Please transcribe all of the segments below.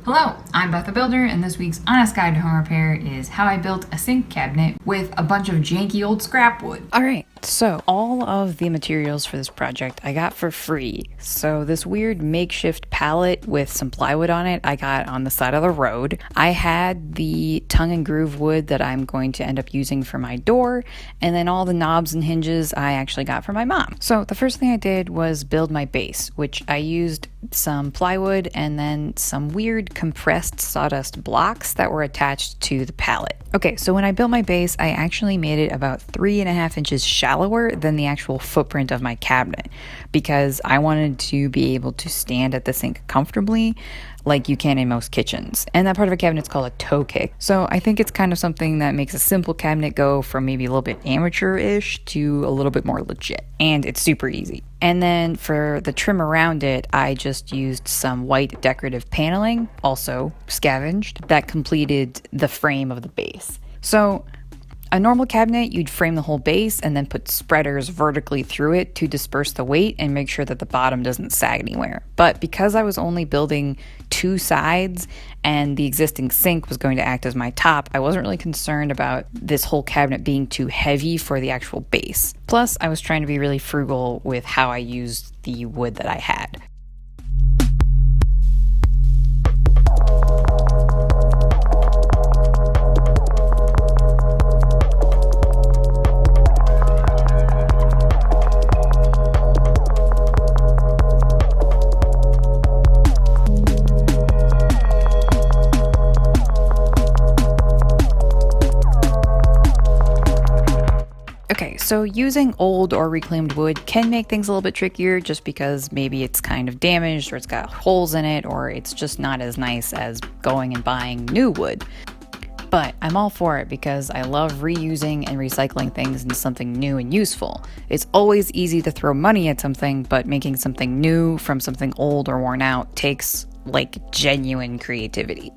Hello, I'm Beth the Builder, and this week's Honest Guide to Home Repair is how I built a sink cabinet with a bunch of janky old scrap wood. Alright, so all of the materials for this project I got for free. So this weird makeshift pallet with some plywood on it I got on the side of the road. I had the tongue and groove wood that I'm going to end up using for my door, and then all the knobs and hinges I actually got from my mom. So the first thing I did was build my base, which I used some plywood and then some weird compressed sawdust blocks that were attached to the pallet. Okay, so when I built my base, I actually made it about 3.5 inches shallower than the actual footprint of my cabinet because I wanted to be able to stand at the sink comfortably like you can in most kitchens. And that part of a cabinet is called a toe kick. So I think it's kind of something that makes a simple cabinet go from maybe a little bit amateur-ish to a little bit more legit. And it's super easy. And then for the trim around it, I just used some white decorative paneling, also scavenged, that completed the frame of the base. So a normal cabinet, you'd frame the whole base and then put spreaders vertically through it to disperse the weight and make sure that the bottom doesn't sag anywhere. But because I was only building 2 sides and the existing sink was going to act as my top, I wasn't really concerned about this whole cabinet being too heavy for the actual base. Plus, I was trying to be really frugal with how I used the wood that I had. Okay, so using old or reclaimed wood can make things a little bit trickier just because maybe it's kind of damaged or it's got holes in it or it's just not as nice as going and buying new wood. But I'm all for it because I love reusing and recycling things into something new and useful. It's always easy to throw money at something, but making something new from something old or worn out takes like genuine creativity.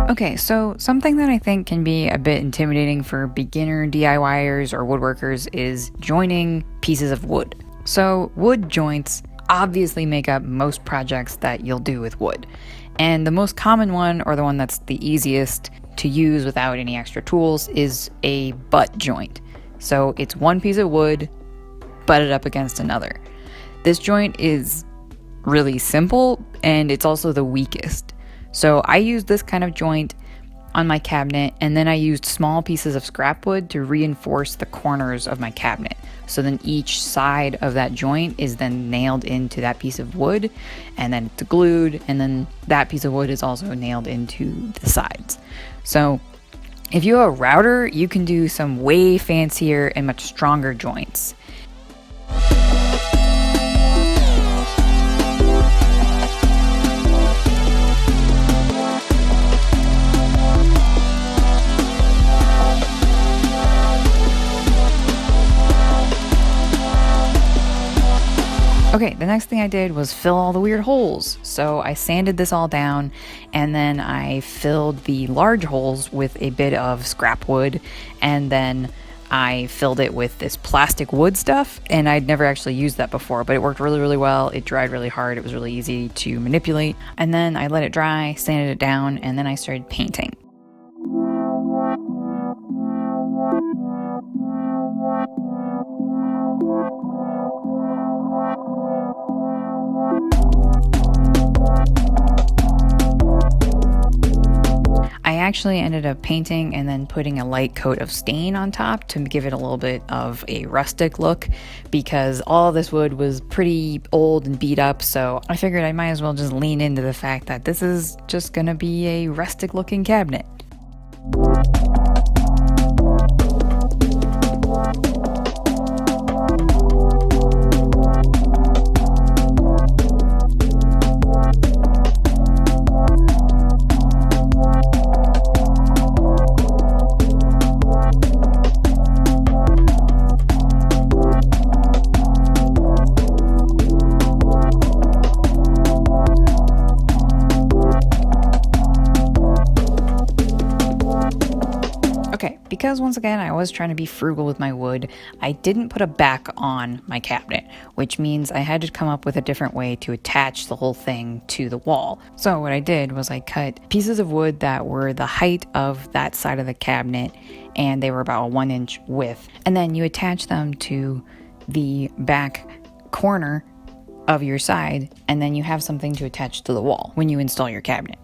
Okay, so something that I think can be a bit intimidating for beginner DIYers or woodworkers is joining pieces of wood. So wood joints obviously make up most projects that you'll do with wood. And the most common one, or the one that's the easiest to use without any extra tools, is a butt joint. So it's one piece of wood butted up against another. This joint is really simple and it's also the weakest. So I used this kind of joint on my cabinet, and then I used small pieces of scrap wood to reinforce the corners of my cabinet. So then each side of that joint is then nailed into that piece of wood, and then it's glued, and then that piece of wood is also nailed into the sides. So if you have a router, you can do some way fancier and much stronger joints. Okay, the next thing I did was fill all the weird holes. So I sanded this all down and then I filled the large holes with a bit of scrap wood, and then I filled it with this plastic wood stuff, and I'd never actually used that before, but it worked really, really well. It dried really hard. It was really easy to manipulate. And then I let it dry, sanded it down, and then I started painting. I actually ended up painting and then putting a light coat of stain on top to give it a little bit of a rustic look because all of this wood was pretty old and beat up, so I figured I might as well just lean into the fact that this is just gonna be a rustic looking cabinet. Okay, because once again, I was trying to be frugal with my wood, I didn't put a back on my cabinet, which means I had to come up with a different way to attach the whole thing to the wall. So what I did was I cut pieces of wood that were the height of that side of the cabinet, and they were about a 1-inch width. And then you attach them to the back corner of your side, and then you have something to attach to the wall when you install your cabinet.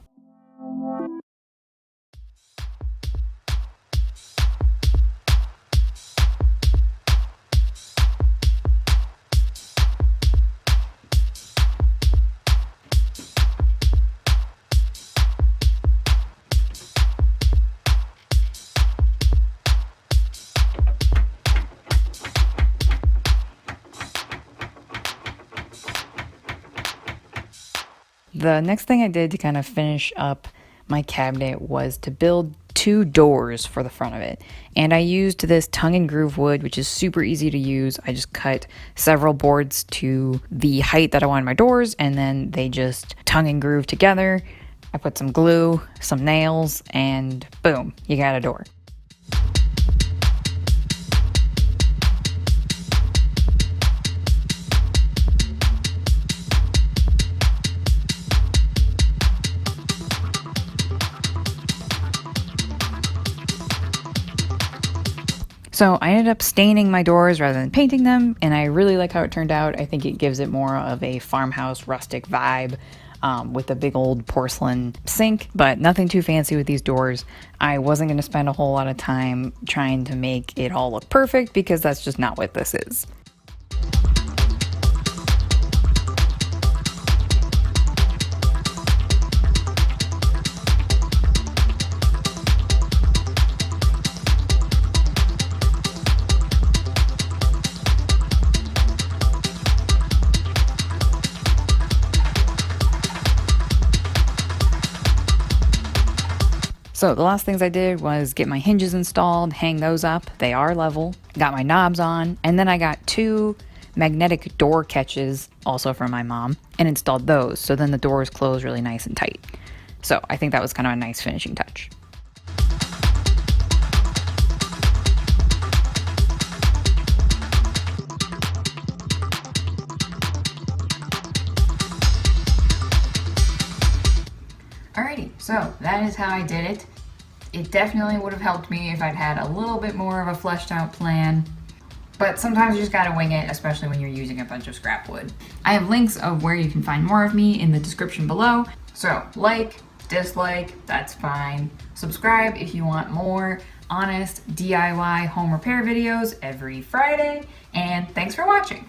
The next thing I did to kind of finish up my cabinet was to build 2 doors for the front of it. And I used this tongue and groove wood, which is super easy to use. I just cut several boards to the height that I wanted my doors, and then they just tongue and groove together. I put some glue, some nails, and boom, you got a door. So I ended up staining my doors rather than painting them, and I really like how it turned out. I think it gives it more of a farmhouse rustic vibe with a big old porcelain sink, but nothing too fancy with these doors. I wasn't going to spend a whole lot of time trying to make it all look perfect because that's just not what this is. So the last things I did was get my hinges installed, hang those up. They are level. Got my knobs on, and then I got 2 magnetic door catches, also from my mom, and installed those. So then the doors close really nice and tight. So I think that was kind of a nice finishing touch. Alrighty, so that is how I did it. It definitely would have helped me if I'd had a little bit more of a fleshed out plan, but sometimes you just gotta wing it, especially when you're using a bunch of scrap wood. I have links of where you can find more of me in the description below, so like, dislike, that's fine. Subscribe if you want more honest DIY home repair videos every Friday, and thanks for watching.